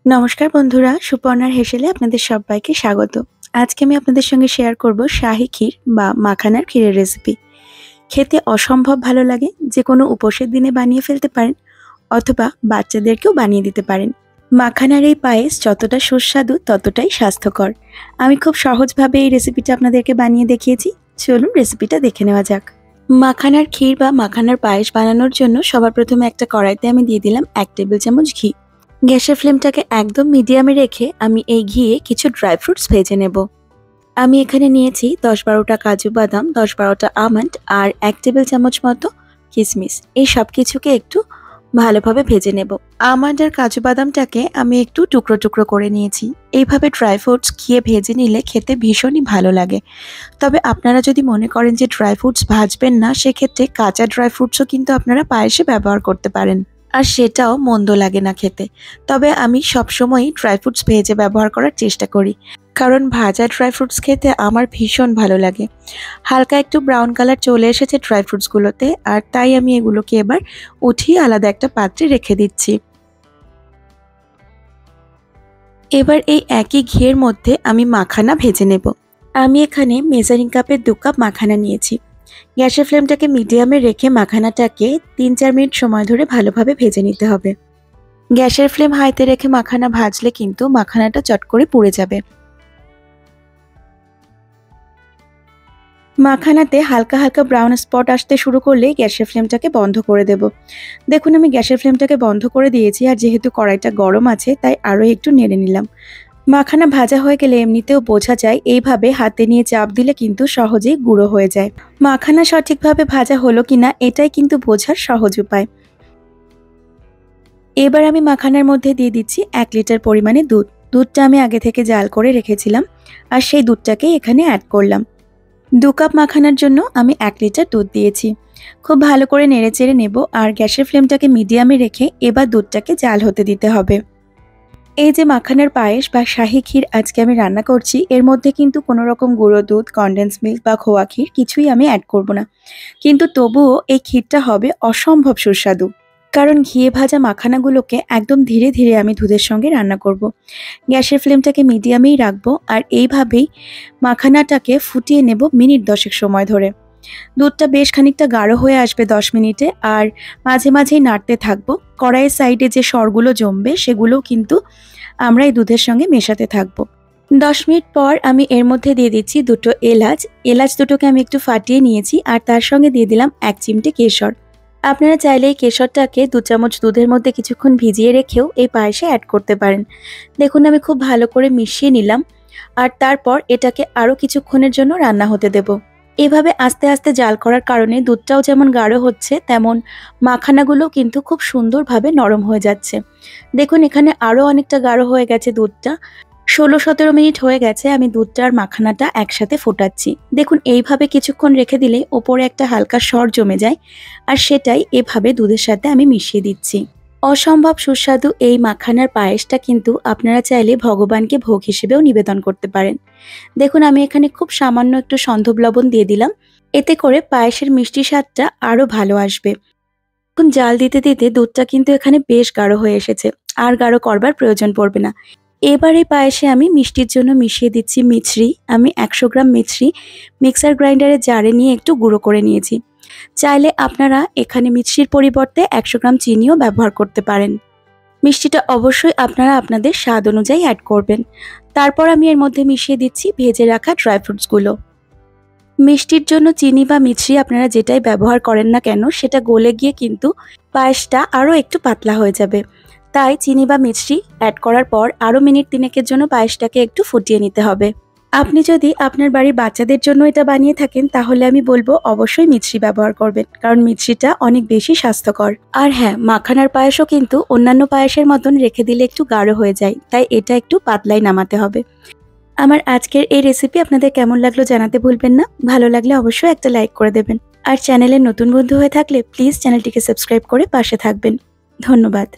নমস্কার বন্ধুরা, সুপর্ণার হেসেলে আপনাদের সবাইকে স্বাগত। আজকে আমি আপনাদের সঙ্গে শেয়ার করব শাহী ক্ষীর বা মাখানার ক্ষীরের রেসিপি। খেতে অসম্ভব ভালো লাগে, যে কোনো উপোসের দিনে বানিয়ে ফেলতে পারেন অথবা বাচ্চাদেরকেও বানিয়ে দিতে পারেন। মাখানার এই পায়েস যতটা সুস্বাদু ততটাই স্বাস্থ্যকর। আমি খুব সহজভাবে এই রেসিপিটা আপনাদেরকে বানিয়ে দেখিয়েছি। চলুন রেসিপিটা দেখে নেওয়া যাক। মাখানার ক্ষীর বা মাখানার পায়েস বানানোর জন্য সবার প্রথমে একটা কড়াইতে আমি দিয়ে দিলাম 1 টেবিল চামচ ঘি। গ্যাসের ফ্লেমটাকে একদম মিডিয়ামে রেখে আমি এই ঘিয়ে কিছু ড্রাই ফ্রুটস ভেজে নেব। আমি এখানে নিয়েছি 10-12টা কাজু বাদাম, 10-12টা আমন্ড আর 1 টেবিল চামচ মতো কিশমিশ। এই সব কিছুকে একটু ভালোভাবে ভেজে নেব। আমন্ড আর কাজু বাদামটাকে আমি একটু টুকরো টুকরো করে নিয়েছি। এইভাবে ড্রাই ফ্রুটস ঘিয়ে ভেজে নিলে খেতে ভীষণই ভালো লাগে। তবে আপনারা যদি মনে করেন যে ড্রাই ফ্রুটস ভাজবেন না, সেক্ষেত্রে কাঁচা ড্রাই ফ্রুটসও কিন্তু আপনারা পায়েসে ব্যবহার করতে পারেন, আর সেটাও মন্দ লাগে না খেতে। তবে আমি সবসময়ই ড্রাই ফ্রুটস ভেজে ব্যবহার করার চেষ্টা করি, কারণ ভাজা ড্রাই ফ্রুটস খেতে আমার ভীষণ ভালো লাগে। হালকা একটু ব্রাউন কালার চলে এসেছে ড্রাই ফ্রুটসগুলোতে, আর তাই আমি এগুলোকে এবার উঠিয়ে আলাদা একটা পাত্রে রেখে দিচ্ছি। এবার এই একই ঘিয়ের মধ্যে আমি মাখানা ভেজে নেব। আমি এখানে মেজারিং কাপের 2 কাপ মাখানা নিয়েছি। গ্যাসের ফ্লেমটাকে মিডিয়ামে রেখে মাখানাটাকে 3-4 মিনিট সময় ধরে ভালোভাবে ভেজে নিতে হবে। গ্যাসের ফ্লেম হাইতে রেখে মাখানা ভাজলে কিন্তু মাখানাটা চট করে পুড়ে যাবে। মাখানাতে হালকা হালকা ব্রাউন স্পট আসতে শুরু করলেই গ্যাসের ফ্লেমটাকে বন্ধ করে দেব। দেখুন, আমি গ্যাসের ফ্লেমটাকে বন্ধ করে দিয়েছি, আর যেহেতু কড়াইটা গরম আছে তাই আরও একটু নেড়ে নিলাম। মাখানা ভাজা হয়ে গেলে এমনিতেও বোঝা যায়, এইভাবে হাতে নিয়ে চাপ দিলে কিন্তু সহজেই গুঁড়ো হয়ে যায়। মাখানা সঠিকভাবে ভাজা হলো কিনা এটাই কিন্তু বোঝার সহজ উপায়। এবার আমি মাখানার মধ্যে দিয়ে দিচ্ছি 1 লিটার পরিমাণে দুধ। দুধটা আমি আগে থেকে জাল করে রেখেছিলাম, আর সেই দুধটাকেই এখানে অ্যাড করলাম। 2 কাপ মাখানার জন্য আমি 1 লিটার দুধ দিয়েছি। খুব ভালো করে নেড়েচেড়ে নেব, আর গ্যাসের ফ্লেমটাকে মিডিয়ামে রেখে এবার দুধটাকে জাল হতে দিতে হবে। এই যে মাখানার পায়েস বা শাহী ক্ষীর আজকে আমি রান্না করছি, এর মধ্যে কিন্তু কোনো রকম গুঁড়ো দুধ, কনডেন্স মিল্ক বা খোয়া ক্ষীর কিছুই আমি অ্যাড করব না। কিন্তু তবুও এই ক্ষীরটা হবে অসম্ভব সুস্বাদু, কারণ ঘিয়ে ভাজা মাখানাগুলোকে একদম ধীরে ধীরে আমি দুধের সঙ্গে রান্না করব। গ্যাসের ফ্লেমটাকে মিডিয়ামেই রাখবো, আর এইভাবেই মাখানাটাকে ফুটিয়ে নেব মিনিট 10 সময় ধরে। দুধটা বেশ খানিকটা গাঢ় হয়ে আসবে 10 মিনিটে, আর মাঝে মাঝেই নাড়তে থাকবো। কড়াইয়ের সাইডে যে সরগুলো জমবে সেগুলোও কিন্তু আমরা এই দুধের সঙ্গে মেশাতে থাকবো। 10 মিনিট পর আমি এর মধ্যে দিয়ে দিচ্ছি 2টো এলাচ। এলাচ দুটোকে আমি একটু ফাটিয়ে নিয়েছি, আর তার সঙ্গে দিয়ে দিলাম 1 চিমটে কেশর। আপনারা চাইলে এই কেশরটাকে 2 চামচ দুধের মধ্যে কিছুক্ষণ ভিজিয়ে রেখেও এই পায়েসে অ্যাড করতে পারেন। দেখুন, আমি খুব ভালো করে মিশিয়ে নিলাম, আর তারপর এটাকে আরও কিছুক্ষণের জন্য রান্না হতে দেব। এভাবে আস্তে আস্তে জাল করার কারণে দুধটাও যেমন গাঢ় হচ্ছে, তেমন মাখানাগুলোও কিন্তু খুব সুন্দরভাবে নরম হয়ে যাচ্ছে। দেখুন, এখানে আরও অনেকটা গাঢ় হয়ে গেছে দুধটা। 16-17 মিনিট হয়ে গেছে আমি দুধটা আর মাখানাটা একসাথে ফোটাচ্ছি। দেখুন, এইভাবে কিছুক্ষণ রেখে দিলে ওপরে একটা হালকা সর জমে যায়, আর সেটাই এভাবে দুধের সাথে আমি মিশিয়ে দিচ্ছি। অসম্ভব সুস্বাদু এই মাখানার পায়েসটা কিন্তু আপনারা চাইলে ভগবানকে ভোগ হিসেবেও নিবেদন করতে পারেন। দেখুন, আমি এখানে খুব সামান্য একটু সন্ধব লবণ দিয়ে দিলাম, এতে করে পায়েসের মিষ্টি স্বাদটা আরও ভালো আসবে। এখন জাল দিতে দিতে দুধটা কিন্তু এখানে বেশ গাঢ় হয়ে এসেছে, আর গাঢ় করবার প্রয়োজন পড়বে না। এবার এই পায়েসে আমি মিষ্টির জন্য মিশিয়ে দিচ্ছি মিছরি। আমি 100 গ্রাম মিছরি মিক্সার গ্রাইন্ডারে জারে নিয়ে একটু গুঁড়ো করে নিয়েছি। চাইলে আপনারা এখানে মিছরির পরিবর্তে 100 গ্রাম চিনিও ব্যবহার করতে পারেন। মিষ্টিটা অবশ্যই আপনারা আপনাদের স্বাদ অনুযায়ী অ্যাড করবেন। তারপর আমি এর মধ্যে মিশিয়ে দিচ্ছি ভেজে রাখা ড্রাই ফ্রুটসগুলো। মিষ্টির জন্য চিনি বা মিছরি আপনারা যেটাই ব্যবহার করেন না কেন, সেটা গলে গিয়ে কিন্তু পায়েসটা আরও একটু পাতলা হয়ে যাবে। তাই চিনি বা মিছরি অ্যাড করার পর আরও মিনিট 3 জন্য পায়েসটাকে একটু ফুটিয়ে নিতে হবে। আপনি যদি আপনার বাড়ির বাচ্চাদের জন্য এটা বানিয়ে থাকেন, তাহলে আমি বলবো অবশ্যই মিছরি ব্যবহার করবেন, কারণ মিছরিটা অনেক বেশি স্বাস্থ্যকর। আর হ্যাঁ, মাখানার পায়েসও কিন্তু অন্যান্য পায়েসের মতন রেখে দিলে একটু গাঢ় হয়ে যায়, তাই এটা একটু পাতলাই নামাতে হবে। আমার আজকের এই রেসিপি আপনাদের কেমন লাগলো জানাতে ভুলবেন না। ভালো লাগলে অবশ্যই একটা লাইক করে দেবেন, আর চ্যানেলের নতুন বন্ধু হয়ে থাকলে প্লিজ চ্যানেলটিকে সাবস্ক্রাইব করে পাশে থাকবেন। ধন্যবাদ।